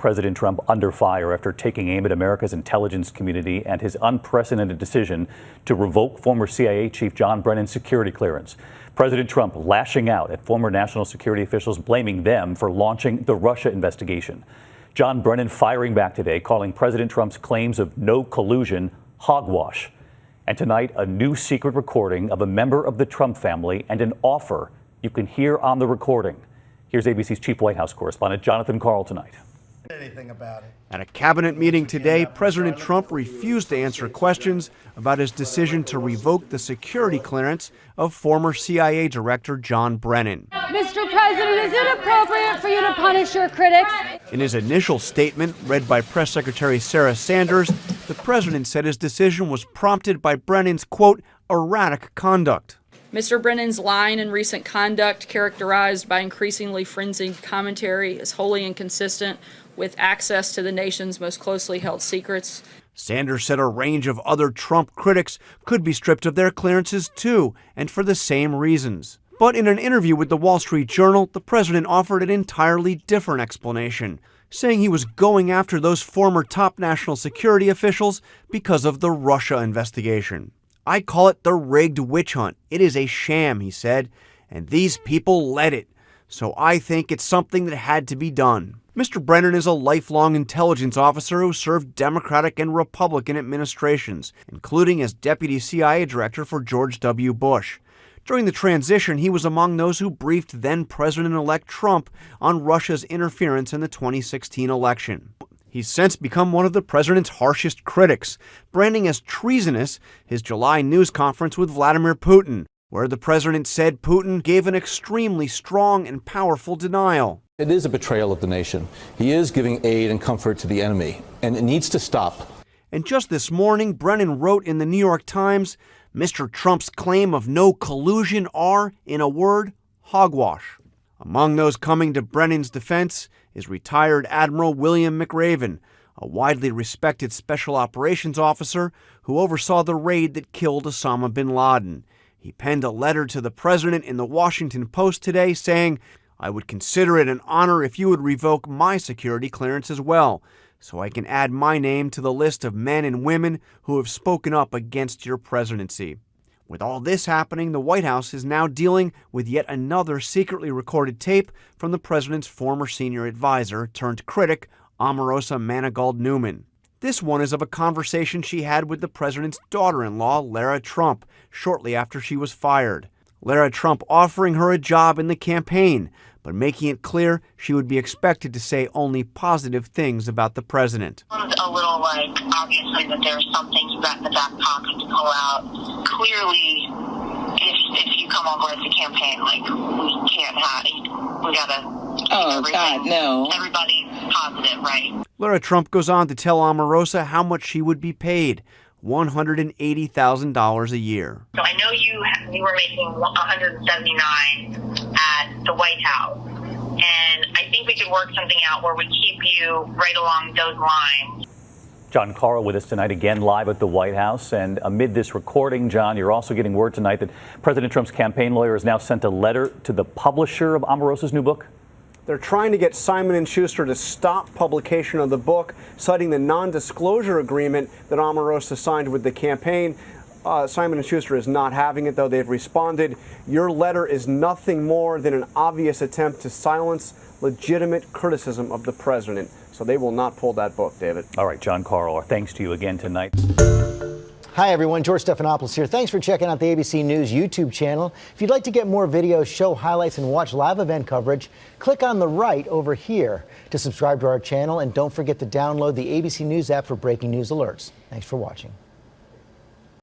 President Trump under fire after taking aim at America's intelligence community and his unprecedented decision to revoke former CIA Chief John Brennan's security clearance. President Trump lashing out at former national security officials, blaming them for launching the Russia investigation. John Brennan firing back today, calling President Trump's claims of no collusion hogwash. And tonight, a new secret recording of a member of the Trump family and an offer you can hear on the recording. Here's ABC's chief White House correspondent Jonathan Karl tonight. Anything about it. At a cabinet meeting today, President Trump refused to answer questions about his decision to revoke the security clearance of former CIA Director John Brennan. Mr. President, is it appropriate for you to punish your critics? In his initial statement, read by Press Secretary Sarah Sanders, the president said his decision was prompted by Brennan's, quote, erratic conduct. Mr. Brennan's line and recent conduct, characterized by increasingly frenzied commentary, is wholly inconsistent with access to the nation's most closely held secrets. Sanders said a range of other Trump critics could be stripped of their clearances too, and for the same reasons. But in an interview with the Wall Street Journal, the president offered an entirely different explanation, saying he was going after those former top national security officials because of the Russia investigation. I call it the rigged witch hunt. It is a sham, he said, and these people led it. So I think it's something that had to be done. Mr. Brennan is a lifelong intelligence officer who served Democratic and Republican administrations, including as Deputy CIA Director for George W. Bush. During the transition, he was among those who briefed then-President-elect Trump on Russia's interference in the 2016 election. He's since become one of the president's harshest critics, branding as treasonous his July news conference with Vladimir Putin, where the president said Putin gave an extremely strong and powerful denial. It is a betrayal of the nation. He is giving aid and comfort to the enemy, and it needs to stop. And just this morning, Brennan wrote in the New York Times, Mr. Trump's claim of no collusion are, in a word, hogwash. Among those coming to Brennan's defense is retired Admiral William McRaven, a widely respected special operations officer who oversaw the raid that killed Osama bin Laden. He penned a letter to the president in the Washington Post today saying, I would consider it an honor if you would revoke my security clearance as well, so I can add my name to the list of men and women who have spoken up against your presidency. With all this happening, the White House is now dealing with yet another secretly recorded tape from the president's former senior advisor turned critic, Omarosa Manigault Newman. This one is of a conversation she had with the president's daughter-in-law, Lara Trump, shortly after she was fired. Lara Trump offering her a job in the campaign, but making it clear she would be expected to say only positive things about the president. A little obviously that there's some things you got in the back pocket to pull out. Clearly, if you come on board the campaign, we can't have, we gotta everything. No. Everybody's positive, right? Lara Trump goes on to tell Omarosa how much she would be paid, $180,000 a year. So I know you were making $179 at the White House, and I think we could work something out where we keep you right along those lines. John Karl with us tonight, again live at the White House. And amid this recording, John, you're also getting word tonight that President Trump's campaign lawyer has now sent a letter to the publisher of Omarosa's new book. They're trying to get Simon & Schuster to stop publication of the book, citing the non-disclosure agreement that Omarosa signed with the campaign. Simon & Schuster is not having it, though. They've responded, your letter is nothing more than an obvious attempt to silence legitimate criticism of the president. So they will not pull that book, David. All right, John Karl, thanks to you again tonight. Hi, everyone. George Stephanopoulos here. Thanks for checking out the ABC News YouTube channel. If you'd like to get more videos, show highlights, and watch live event coverage, click on the right over here to subscribe to our channel. And don't forget to download the ABC News app for breaking news alerts. Thanks for watching.